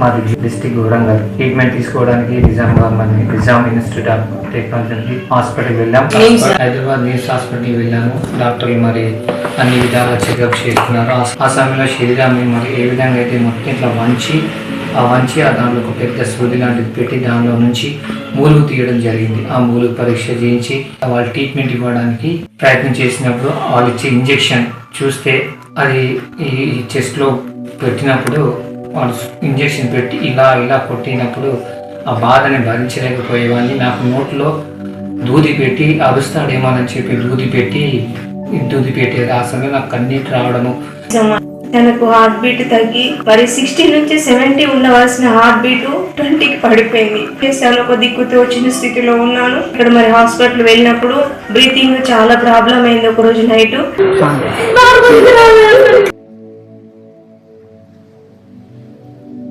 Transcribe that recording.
మాది district Warangal. Treatment తీసుకోవడానికి Nizam institute of technology హాస్పిటల్కి వెళ్ళాం. హైదరాబాద్ నీమ్స్ హాస్పిటల్కి వెళ్ళాము. డాక్టర్లు మరి అన్ని విధాలుగా చెకప్ చేస్తున్నారు. ఆ సమయంలో శరీరాన్ని మరి ఏ విధంగా అయితే మొత్తం ఇట్లా వంచి దాంట్లో ఒక పెద్ద సూది లాంటిది పెట్టి దానిలో నుంచి మూలుగు తీయడం జరిగింది. ఆ మూలుగు పరీక్ష చేయించి వాళ్ళు ట్రీట్మెంట్ ఇవ్వడానికి ప్రయత్నం చేసినప్పుడు వాళ్ళు ఇచ్చే ఇంజెక్షన్ చూస్తే అది ఈ చెస్ట్లో పెట్టినప్పుడు వాళ్ళు ఇంజెక్షన్ పెట్టి ఇలా కొట్టినప్పుడు ఆ బాధని భరించలేకపోయేవాడిని. నాకు నోట్లో దూది పెట్టి అరుస్తాడేమోనని చెప్పి దూది పెట్టేది. ఆ సమయంలో నాకు కన్నీటి రావడము. తనకు హార్ట్ బీట్ తగ్గి మరి 60 నుంచి 70 ఉండవలసిన హార్ట్ బీట్ 20కి పడిపోయింది. ఒక దిక్కుతో వచ్చిన స్థితిలో ఉన్నాను. ఇక్కడ మరి హాస్పిటల్ వెళ్ళినప్పుడు బ్రీతింగ్ చాలా ప్రాబ్లం అయింది. ఒక రోజు నైట్